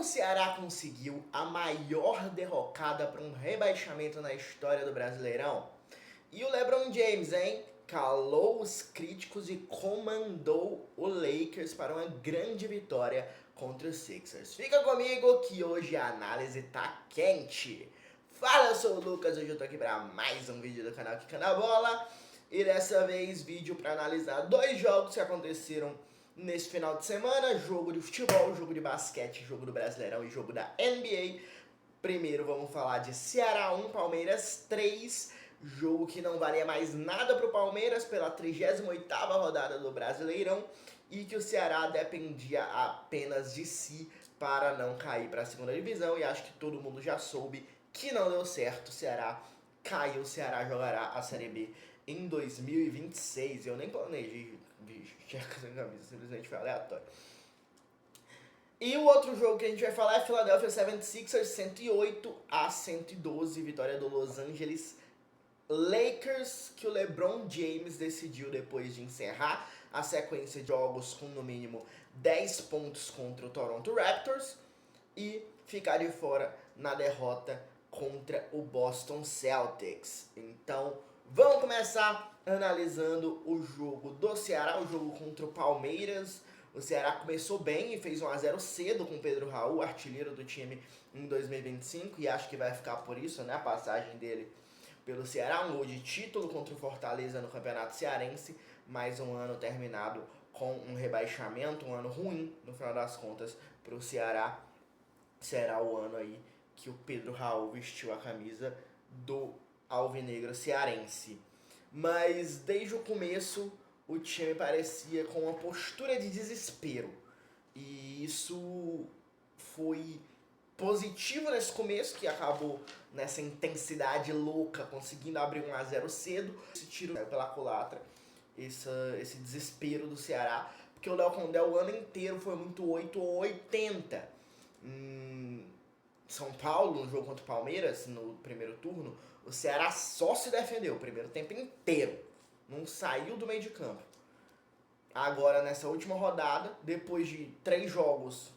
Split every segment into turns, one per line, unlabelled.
o Ceará conseguiu a maior derrocada para um rebaixamento na história do Brasileirão? E o LeBron James, hein? Calou os críticos e comandou o Lakers para uma grande vitória contra os Sixers. Fica comigo que hoje a análise tá quente. Fala, eu sou o Lucas, hoje eu tô aqui para mais um vídeo do canal Quica na Bola. E dessa vez vídeo para analisar dois jogos que aconteceram nesse final de semana. Jogo de futebol, jogo de basquete, jogo do Brasileirão e jogo da NBA. Primeiro vamos falar de Ceará 1, Palmeiras 3. Jogo que não valia mais nada para o Palmeiras pela 38ª rodada do Brasileirão e que o Ceará dependia apenas de si para não cair para a segunda divisão, e acho que todo mundo já soube que não deu certo. O Ceará caiu, o Ceará jogará a Série B em 2026. Eu nem planejei vestir a camisa, simplesmente foi aleatório. E o outro jogo que a gente vai falar é Philadelphia 76ers 108-112, vitória do Los Angeles Lakers, que o LeBron James decidiu, depois de encerrar a sequência de jogos com no mínimo 10 pontos contra o Toronto Raptors e ficar de fora na derrota contra o Boston Celtics. Então vamos começar analisando o jogo do Ceará, o jogo contra o Palmeiras. O Ceará começou bem e fez 1-0 cedo com o Pedro Raul, artilheiro do time em 2025, e acho que vai ficar por isso, né, a passagem dele pelo Ceará. Um gol de título contra o Fortaleza no Campeonato Cearense, mais um ano terminado com um rebaixamento, um ano ruim, no final das contas, para o Ceará. Será o ano aí que o Pedro Raul vestiu a camisa do alvinegro cearense. Mas desde o começo o time parecia com uma postura de desespero, e isso foi positivo nesse começo, que acabou nessa intensidade louca, conseguindo abrir 1-0 cedo. Esse tiro pela culatra, esse desespero do Ceará, porque o Léo Condé o ano inteiro foi muito 8 ou 80. Em São Paulo, no jogo contra o Palmeiras, no primeiro turno, o Ceará só se defendeu o primeiro tempo inteiro, não saiu do meio de campo. Agora, nessa última rodada, depois de 3 jogos,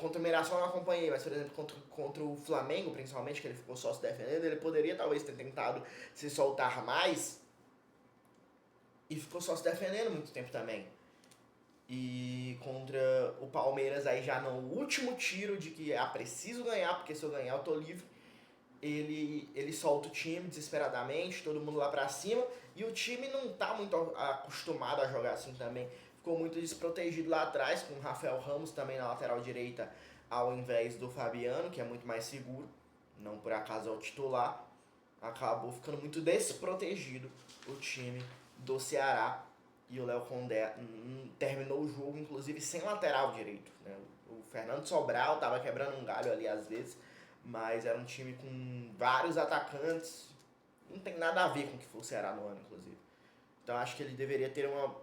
contra o Mirassol eu não acompanhei, mas por exemplo contra o Flamengo, principalmente, que ele ficou só se defendendo, ele poderia talvez ter tentado se soltar mais e ficou só se defendendo muito tempo também. E contra o Palmeiras, aí já no último tiro de que preciso ganhar, porque se eu ganhar eu tô livre, ele solta o time desesperadamente, todo mundo lá pra cima, e o time não tá muito acostumado a jogar assim também. Ficou muito desprotegido lá atrás, com o Rafael Ramos também na lateral direita, ao invés do Fabiano, que é muito mais seguro, não por acaso é o titular. Acabou ficando muito desprotegido o time do Ceará, e o Léo Condé terminou o jogo, inclusive, sem lateral direito, né? O Fernando Sobral tava quebrando um galho ali às vezes, mas era um time com vários atacantes, não tem nada a ver com o que foi o Ceará no ano, inclusive. Então acho que ele deveria ter uma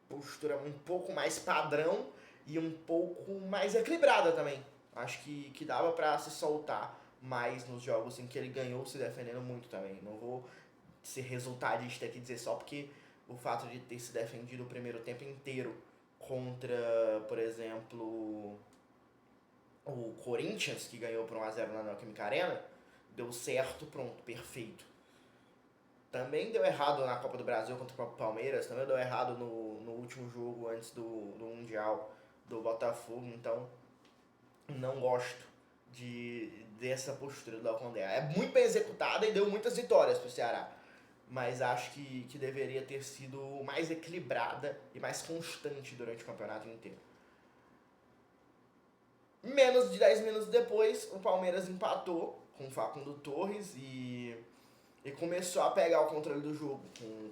postura um pouco mais padrão e um pouco mais equilibrada também. Acho que dava pra se soltar mais nos jogos em que ele ganhou se defendendo muito também. Não vou ser resultadista aqui dizer só porque o fato de ter se defendido o primeiro tempo inteiro contra, por exemplo, o Corinthians, que ganhou por 1-0 na Neoquímica Arena, deu certo, pronto, perfeito. Também deu errado na Copa do Brasil contra o próprio Palmeiras, também deu errado no último jogo antes do Mundial do Botafogo, então não gosto dessa postura do Léo Condé. É muito bem executada e deu muitas vitórias pro Ceará, mas acho que deveria ter sido mais equilibrada e mais constante durante o campeonato inteiro. Menos de 10 minutos depois, o Palmeiras empatou com o Facundo Torres e começou a pegar o controle do jogo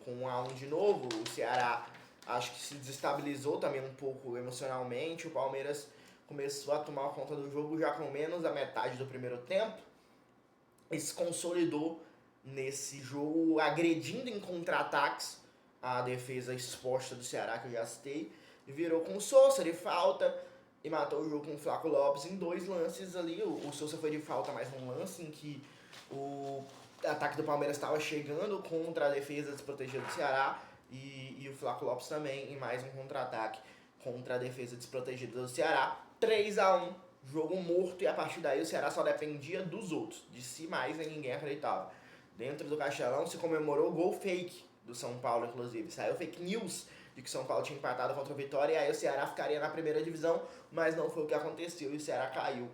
com 1-1 de novo. O Ceará acho que se desestabilizou também um pouco emocionalmente. O Palmeiras começou a tomar conta do jogo já com menos da metade do primeiro tempo e se consolidou nesse jogo, agredindo em contra-ataques a defesa exposta do Ceará, que eu já citei, e virou com o Sousa de falta e matou o jogo com o Flaco Lopes em 2 lances ali. O Sousa foi de falta, mais um lance em que o ataque do Palmeiras estava chegando contra a defesa desprotegida do Ceará, e o Flaco Lopes também em mais um contra-ataque contra a defesa desprotegida do Ceará. 3-1 jogo morto, e a partir daí o Ceará só dependia dos outros, de si mais e ninguém acreditava. Dentro do Castelão se comemorou o gol fake do São Paulo, inclusive. Saiu fake news de que o São Paulo tinha empatado contra o Vitória, e aí o Ceará ficaria na primeira divisão, mas não foi o que aconteceu e o Ceará caiu.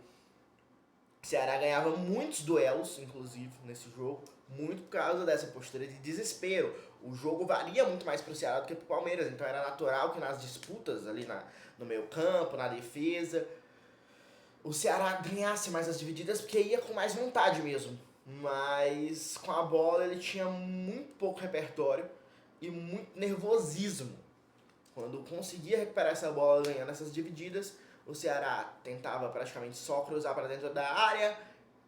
O Ceará ganhava muitos duelos, inclusive, nesse jogo, muito por causa dessa postura de desespero. O jogo valia muito mais pro Ceará do que pro Palmeiras, então era natural que nas disputas ali no meio campo, na defesa, o Ceará ganhasse mais as divididas porque ia com mais vontade mesmo. Mas com a bola ele tinha muito pouco repertório e muito nervosismo. Quando conseguia recuperar essa bola ganhando essas divididas, o Ceará tentava praticamente só cruzar para dentro da área.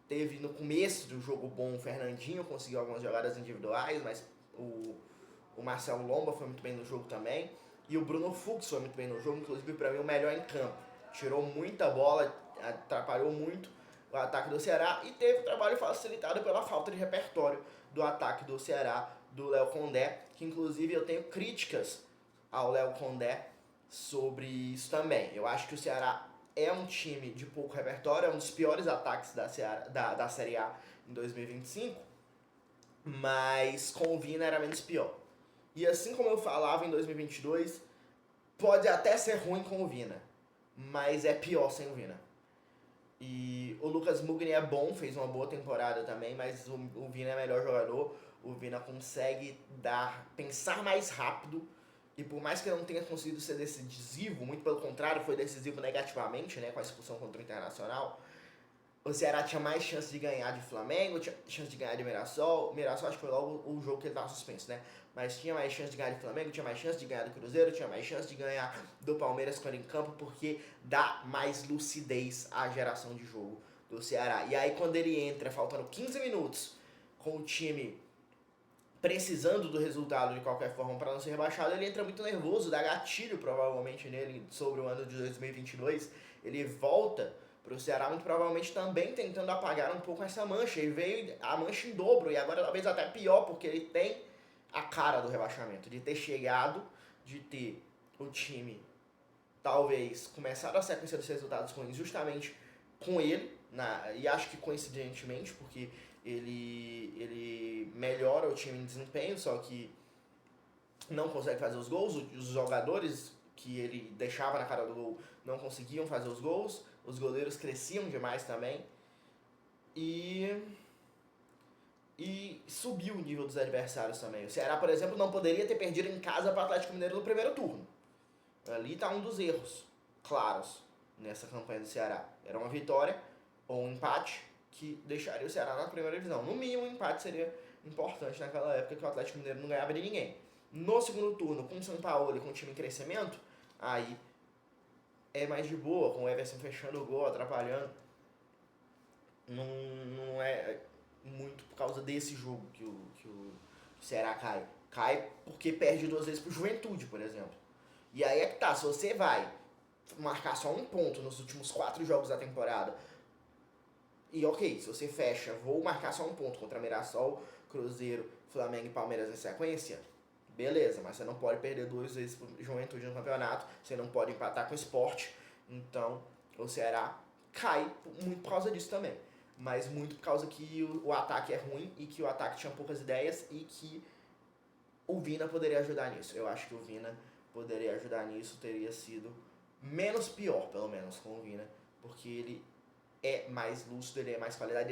Teve no começo do jogo bom o Fernandinho, conseguiu algumas jogadas individuais, mas o Marcelo Lomba foi muito bem no jogo também. E o Bruno Fux foi muito bem no jogo, inclusive para mim o melhor em campo. Tirou muita bola, atrapalhou muito o ataque do Ceará e teve o trabalho facilitado pela falta de repertório do ataque do Ceará, do Léo Condé, que inclusive eu tenho críticas ao Léo Condé sobre isso também. Eu acho que o Ceará é um time de pouco repertório, é um dos piores ataques da Série A em 2025, mas com o Vina era menos pior. E assim como eu falava em 2022, pode até ser ruim com o Vina, mas é pior sem o Vina. E o Lucas Mugni é bom, fez uma boa temporada também, mas o Vina é melhor jogador. O Vina consegue pensar mais rápido, e por mais que ele não tenha conseguido ser decisivo, muito pelo contrário, foi decisivo negativamente, né, com a expulsão contra o Internacional. O Ceará tinha mais chance de ganhar de Flamengo, tinha chance de ganhar de Mirassol. Mirassol acho que foi logo o jogo que ele tava suspenso, né? Mas tinha mais chance de ganhar de Flamengo, tinha mais chance de ganhar do Cruzeiro, tinha mais chance de ganhar do Palmeiras quando em campo, porque dá mais lucidez à geração de jogo do Ceará. E aí quando ele entra, faltando 15 minutos, com o time precisando do resultado de qualquer forma para não ser rebaixado, ele entra muito nervoso, dá gatilho provavelmente nele sobre o ano de 2022. Ele volta pro Ceará muito provavelmente também tentando apagar um pouco essa mancha, e veio a mancha em dobro, e agora talvez até pior, porque ele tem a cara do rebaixamento, de ter chegado, de ter o time talvez começado a sequência dos resultados ruins justamente com ele, e acho que coincidentemente, porque ele melhora o time em desempenho, só que não consegue fazer os gols. Os jogadores que ele deixava na cara do gol não conseguiam fazer os gols. Os goleiros cresciam demais também. E subiu o nível dos adversários também. O Ceará, por exemplo, não poderia ter perdido em casa para o Atlético Mineiro no primeiro turno. Ali está um dos erros claros nessa campanha do Ceará. Era uma vitória ou um empate que deixaria o Ceará na primeira divisão. No mínimo, um empate seria importante naquela época, que o Atlético Mineiro não ganhava de ninguém. No segundo turno, com o São Paulo e com o time em crescimento, aí é mais de boa, com o Everson fechando o gol, atrapalhando. Não é muito por causa desse jogo que o Ceará cai. Cai porque perde 2 vezes pro Juventude, por exemplo. E aí é que tá, se você vai marcar só um ponto nos últimos 4 jogos da temporada, e ok, se você fecha, vou marcar só um ponto contra Mirassol, Cruzeiro, Flamengo e Palmeiras em sequência, beleza, mas você não pode perder 2 vezes pro Juventude no campeonato, você não pode empatar com o Sport, então o Ceará cai muito por causa disso também. Mas muito por causa que o ataque é ruim e que o ataque tinha poucas ideias e que o Vina poderia ajudar nisso. Eu acho que o Vina poderia ajudar nisso, teria sido menos pior, pelo menos, com o Vina, porque ele é mais lúcido, ele é mais qualidade,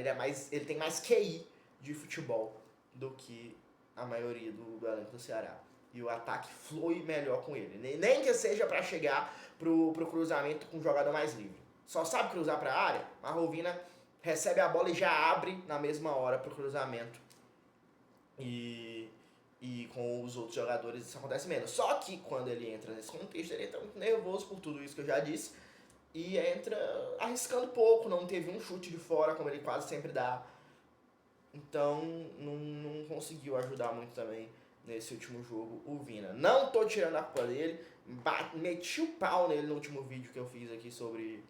ele tem mais QI de futebol do que a maioria do elenco do Ceará. E o ataque flui melhor com ele. Nem que seja para chegar pro cruzamento com o jogador mais livre. Só sabe cruzar para a área, mas o Vina recebe a bola e já abre na mesma hora pro cruzamento. E com os outros jogadores isso acontece menos. Só que quando ele entra nesse contexto, ele entra muito nervoso por tudo isso que eu já disse. E entra arriscando pouco, não teve um chute de fora, como ele quase sempre dá. Então não conseguiu ajudar muito também nesse último jogo o Vina. Não tô tirando a culpa dele, meti o pau nele no último vídeo que eu fiz aqui sobre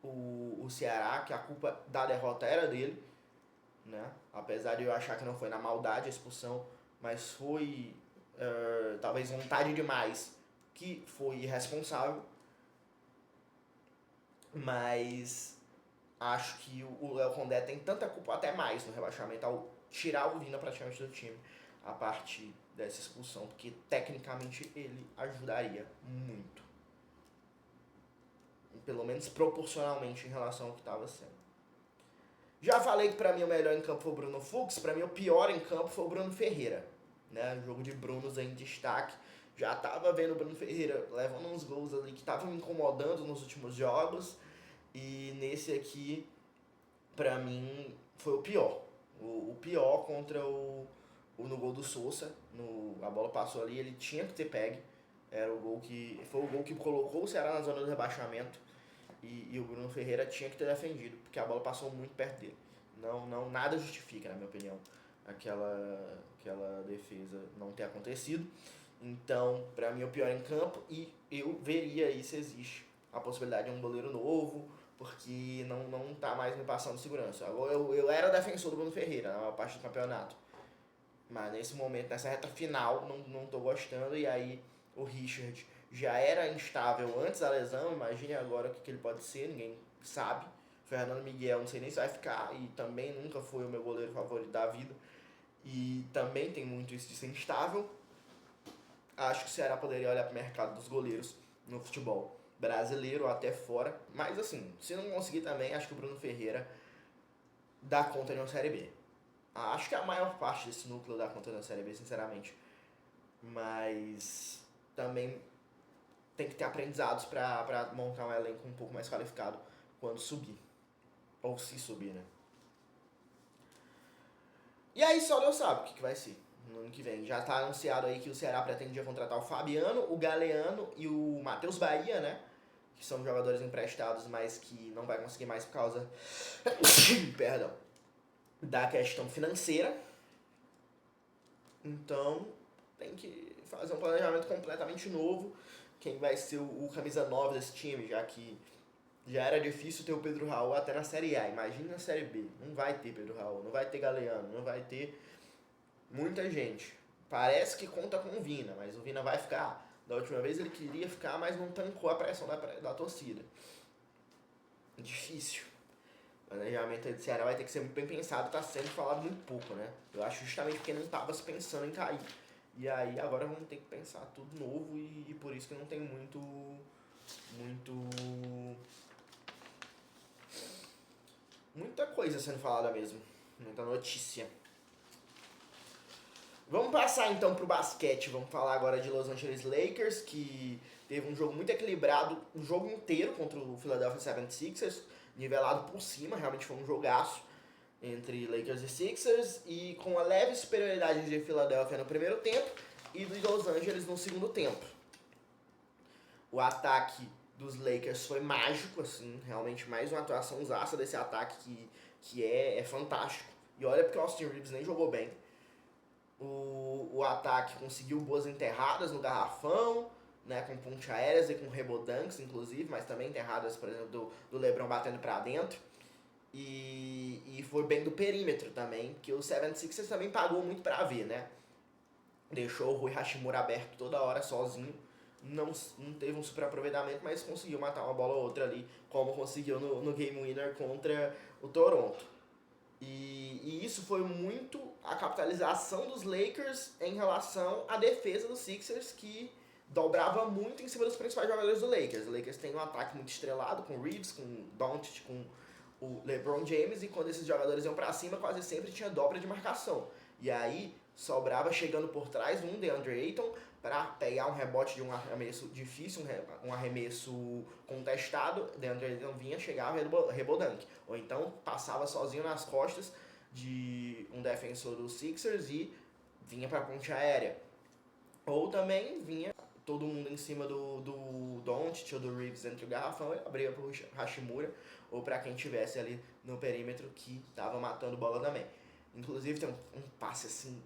o Ceará, que a culpa da derrota era dele, né? Apesar de eu achar que não foi na maldade a expulsão, mas foi talvez vontade demais, que foi irresponsável. Mas acho que o Léo Condé tem tanta culpa, até mais, no rebaixamento, ao tirar o Vina praticamente do time a partir dessa expulsão, porque tecnicamente ele ajudaria muito. Pelo menos proporcionalmente em relação ao que estava sendo. Já falei que pra mim o melhor em campo foi o Bruno Fux, pra mim o pior em campo foi o Bruno Ferreira. Né? O jogo de Brunos em destaque. Já tava vendo o Bruno Ferreira levando uns gols ali que estavam me incomodando nos últimos jogos. E nesse aqui, pra mim, foi o pior. O pior contra no gol do Sousa. A bola passou ali, ele tinha que ter pegue. Foi o gol que colocou o Ceará na zona do rebaixamento. E o Bruno Ferreira tinha que ter defendido, porque a bola passou muito perto dele. Nada justifica, na minha opinião, aquela defesa não ter acontecido. Então, pra mim, é o pior em campo. E eu veria aí se existe a possibilidade de um goleiro novo, porque não tá mais me passando segurança. Eu era defensor do Bruno Ferreira na maior parte do campeonato. Mas nesse momento, nessa reta final, não tô gostando. E aí o Richard já era instável antes da lesão, imagine agora o que ele pode ser, ninguém sabe. Fernando Miguel, não sei nem se vai ficar, e também nunca foi o meu goleiro favorito da vida. E também tem muito isso de ser instável. Acho que o Ceará poderia olhar para o mercado dos goleiros no futebol brasileiro ou até fora. Mas assim, se não conseguir também, acho que o Bruno Ferreira dá conta de uma Série B. Acho que a maior parte desse núcleo dá conta da Série B, sinceramente. Mas também tem que ter aprendizados para montar um elenco um pouco mais qualificado quando subir. Ou se subir, né? E aí só Deus sabe o que vai ser no ano que vem. Já tá anunciado aí que o Ceará pretendia contratar o Fabiano, o Galeano e o Matheus Bahia, né? Que são jogadores emprestados, mas que não vai conseguir mais por causa perdão, da questão financeira. Então tem que fazer um planejamento completamente novo. Quem vai ser o camisa 9 desse time, já que já era difícil ter o Pedro Raul até na Série A. Imagina na Série B. Não vai ter Pedro Raul, não vai ter Galeano, não vai ter muita gente. Parece que conta com o Vina, mas o Vina vai ficar. Da última vez ele queria ficar, mas não tancou a pressão da torcida. Difícil. O planejamento do Ceará vai ter que ser muito bem pensado, tá sendo falado muito pouco, né? Eu acho justamente porque não tava se pensando em cair. E aí agora vamos ter que pensar tudo novo e por isso que não tem muita coisa sendo falada mesmo. Muita notícia. Vamos passar então pro basquete. Vamos falar agora de Los Angeles Lakers, que teve um jogo muito equilibrado o jogo inteiro contra o Philadelphia 76ers, nivelado por cima, realmente foi um jogaço entre Lakers e Sixers, e com a leve superioridade de Philadelphia no primeiro tempo e de Los Angeles no segundo tempo. O ataque dos Lakers foi mágico, assim, realmente mais uma atuação zaça desse ataque que é fantástico. E olha porque o Austin Reeves nem jogou bem. O ataque conseguiu boas enterradas no garrafão, né, com ponte aéreas e com rebodanks, inclusive, mas também enterradas, por exemplo, do LeBron batendo pra dentro. E foi bem do perímetro também, que o 76ers também pagou muito pra ver, né? Deixou o Rui Hashimura aberto toda hora sozinho. Não teve um super aproveitamento, mas conseguiu matar uma bola ou outra ali, como conseguiu no Game Winner contra o Toronto. E isso foi muito a capitalização dos Lakers em relação à defesa dos Sixers, que dobrava muito em cima dos principais jogadores do Lakers. O Lakers tem um ataque muito estrelado, com Reeves, com Doncic, com o LeBron James, e quando esses jogadores iam pra cima, quase sempre tinha dobra de marcação. E aí sobrava chegando por trás um DeAndre Ayton para pegar um rebote de um arremesso difícil, um arremesso contestado. DeAndre Ayton vinha, chegava rebodunk. Ou então passava sozinho nas costas de um defensor dos Sixers e vinha para a ponte aérea. Ou também vinha todo mundo em cima do Doncic ou do Reeves entre o garrafão, ele abria pro Hashimura ou para quem tivesse ali no perímetro que tava matando bola também. Inclusive tem um passe assim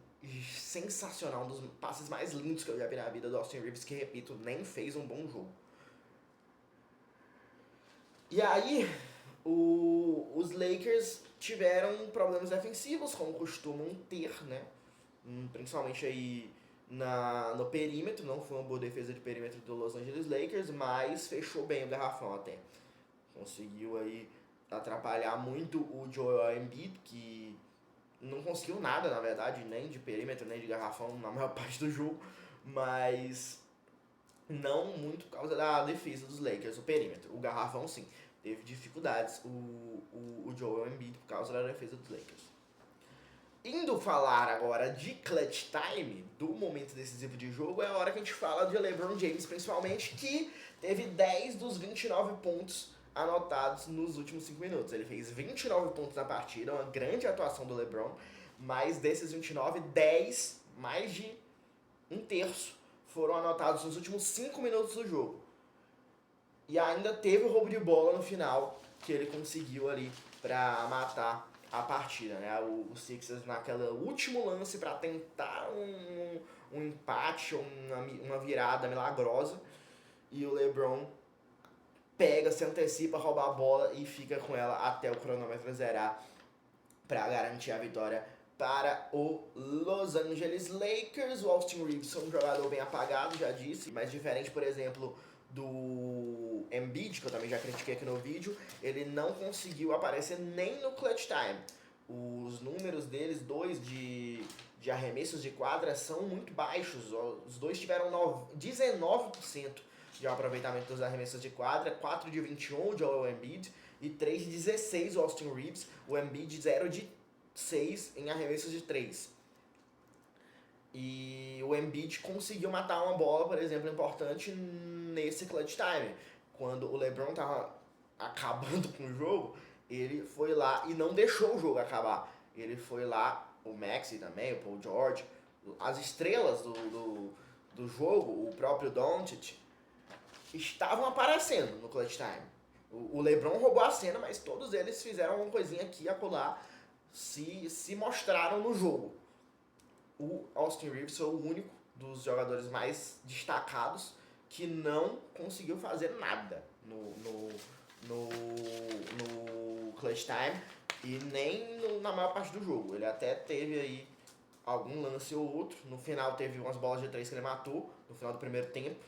sensacional, um dos passes mais lindos que eu já vi na vida do Austin Reeves, que, repito, nem fez um bom jogo. E aí, os Lakers tiveram problemas defensivos, como costumam ter, né? Principalmente aí no perímetro, não foi uma boa defesa de perímetro do Los Angeles Lakers, mas fechou bem o garrafão até. Conseguiu aí atrapalhar muito o Joel Embiid, que não conseguiu nada, na verdade, nem de perímetro, nem de garrafão na maior parte do jogo, mas não muito por causa da defesa dos Lakers, o perímetro. O garrafão, sim, teve dificuldades, o Joel Embiid, por causa da defesa dos Lakers. Indo falar agora de clutch time, do momento decisivo de jogo, é a hora que a gente fala de LeBron James, principalmente, que teve 10 dos 29 pontos anotados nos últimos 5 minutos. Ele fez 29 pontos na partida, uma grande atuação do LeBron, mas desses 29, 10, mais de um terço, foram anotados nos últimos 5 minutos do jogo. E ainda teve o roubo de bola no final, que ele conseguiu ali para matar a partida, né? O Sixers naquele último lance para tentar um empate, uma virada milagrosa, e o LeBron pega, se antecipa, rouba a bola e fica com ela até o cronômetro zerar para garantir a vitória para o Los Angeles Lakers. O Austin Reeves é um jogador bem apagado, já disse, mas diferente, por exemplo, do Embiid, que eu também já critiquei aqui no vídeo, ele não conseguiu aparecer nem no clutch time. Os números deles, dois de arremessos de quadra, são muito baixos. Os dois tiveram 19% de aproveitamento dos arremessos de quadra, 4 de 21 o Joel Embiid e 3 de 16 o Austin Reeves. O Embiid 0 de 6 em arremessos de 3. E o Embiid conseguiu matar uma bola, por exemplo, importante nesse clutch time. Quando o LeBron tava acabando com o jogo, ele foi lá e não deixou o jogo acabar. Ele foi lá, o Maxey também, o Paul George, as estrelas do jogo, o próprio Doncic, estavam aparecendo no clutch time. O LeBron roubou a cena, mas todos eles fizeram uma coisinha aqui e acolá, se mostraram no jogo. O Austin Reeves foi o único dos jogadores mais destacados que não conseguiu fazer nada no clutch time e nem na maior parte do jogo. Ele até teve aí algum lance ou outro. No final teve umas bolas de 3 que ele matou, no final do primeiro tempo.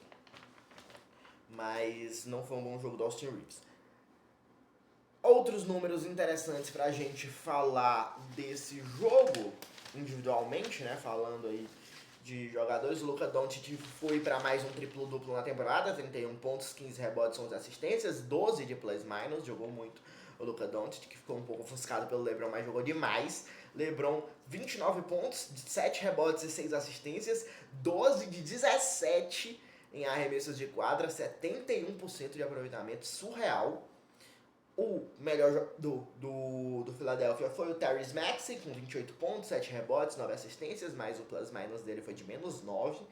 Mas não foi um bom jogo do Austin Reeves. Outros números interessantes pra gente falar desse jogo individualmente, né? Falando aí de jogadores, o Luka Doncic foi para mais um triplo-duplo na temporada, 31 pontos, 15 rebotes, 11 assistências, 12 de plus-minus, jogou muito o Luka Doncic, que ficou um pouco ofuscado pelo LeBron, mas jogou demais. LeBron, 29 pontos, 7 rebotes e 6 assistências, 12 de 17 em arremessos de quadra, 71% de aproveitamento, surreal. O melhor do Philadelphia foi o Tyrese Maxey, com 28 pontos, 7 rebotes, 9 assistências, mas o plus-minus dele foi de menos 9.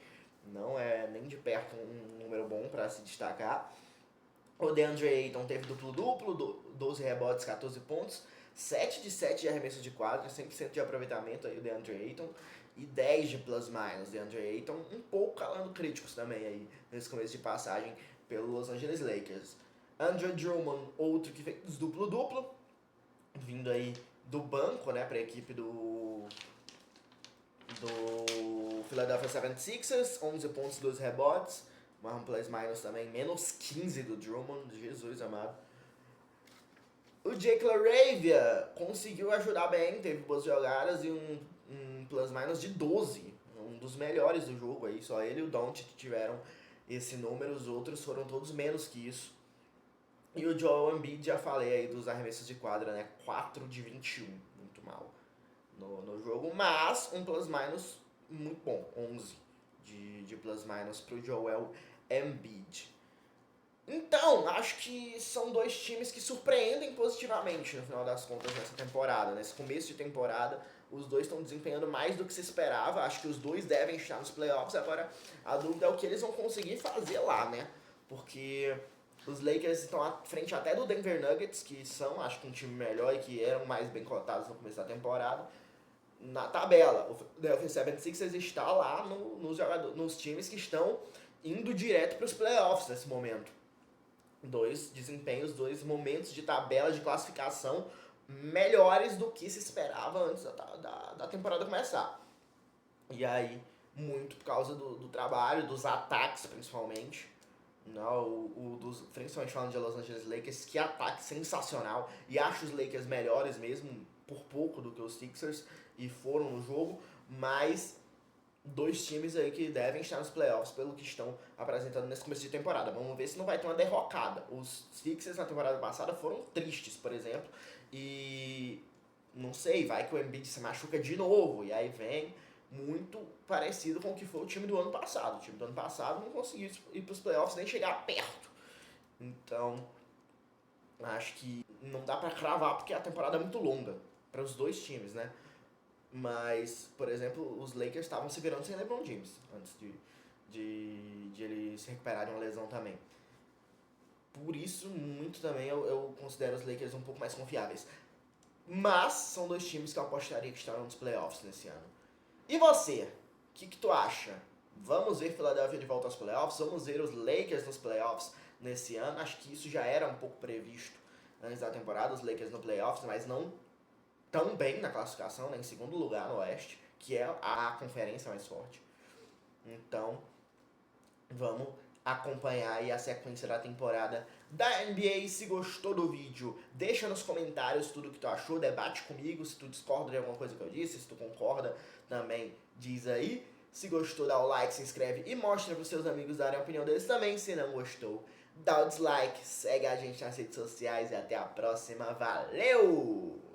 Não é nem de perto um número bom para se destacar. O DeAndre Ayton teve duplo-duplo, 12 rebotes, 14 pontos, 7 de 7 de arremesso de quadra, 100% de aproveitamento aí o DeAndre Ayton. E 10 de plus-minus, DeAndre Ayton, um pouco calando críticos também aí, nesse começo de passagem pelo Los Angeles Lakers. Andre Drummond, outro que fez duplo-duplo, vindo aí do banco, né, para a equipe do Philadelphia 76ers, 11 pontos, 2 rebotes, um plus-minus também, menos 15 do Drummond, Jesus amado. O Jake LaRavia conseguiu ajudar bem, teve boas jogadas e um plus-minus de 12, um dos melhores do jogo aí, só ele e o Doncic tiveram esse número, os outros foram todos menos que isso. E o Joel Embiid, já falei aí dos arremessos de quadra, né? 4 de 21, muito mal no jogo. Mas um plus-minus muito bom, 11 de plus-minus pro Joel Embiid. Então, acho que são dois times que surpreendem positivamente no final das contas nessa temporada. Nesse começo de temporada, os dois estão desempenhando mais do que se esperava. Acho que os dois devem estar nos playoffs. Agora, a dúvida é o que eles vão conseguir fazer lá, né? Porque os Lakers estão à frente até do Denver Nuggets, que são, acho que um time melhor e que eram mais bem cotados no começo da temporada. Na tabela, o Philadelphia 76ers está lá nos times que estão indo direto para os playoffs nesse momento. Dois desempenhos, dois momentos de tabela de classificação melhores do que se esperava antes da temporada começar. E aí, muito por causa do trabalho, dos ataques principalmente. Não, principalmente falando de Los Angeles Lakers, que ataque sensacional. E acho os Lakers melhores mesmo, por pouco do que os Sixers, e foram no jogo, mas dois times aí que devem estar nos playoffs pelo que estão apresentando nesse começo de temporada. Vamos ver se não vai ter uma derrocada. Os Sixers na temporada passada foram tristes, por exemplo, e não sei, vai que o Embiid se machuca de novo, e aí vem muito parecido com o que foi o time do ano passado. O time do ano passado não conseguiu ir para os playoffs nem chegar perto. Então, acho que não dá para cravar porque a temporada é muito longa para os dois times, né? Mas, por exemplo, os Lakers estavam se virando sem LeBron James antes de ele se recuperar de uma lesão também. Por isso, muito também eu considero os Lakers um pouco mais confiáveis. Mas são dois times que eu apostaria que estarão nos playoffs nesse ano. E você? O que tu acha? Vamos ver Philadelphia de volta aos playoffs? Vamos ver os Lakers nos playoffs nesse ano? Acho que isso já era um pouco previsto antes da temporada, os Lakers no playoffs, mas não tão bem na classificação, né, em segundo lugar no Oeste, que é a conferência mais forte. Então, vamos acompanhar aí a sequência da temporada da NBA. Se gostou do vídeo, deixa nos comentários tudo que tu achou, debate comigo, se tu discorda de alguma coisa que eu disse, se tu concorda também diz aí. Se gostou, dá o like, se inscreve e mostra para os seus amigos darem a opinião deles também. Se não gostou, dá o dislike, segue a gente nas redes sociais e até a próxima. Valeu!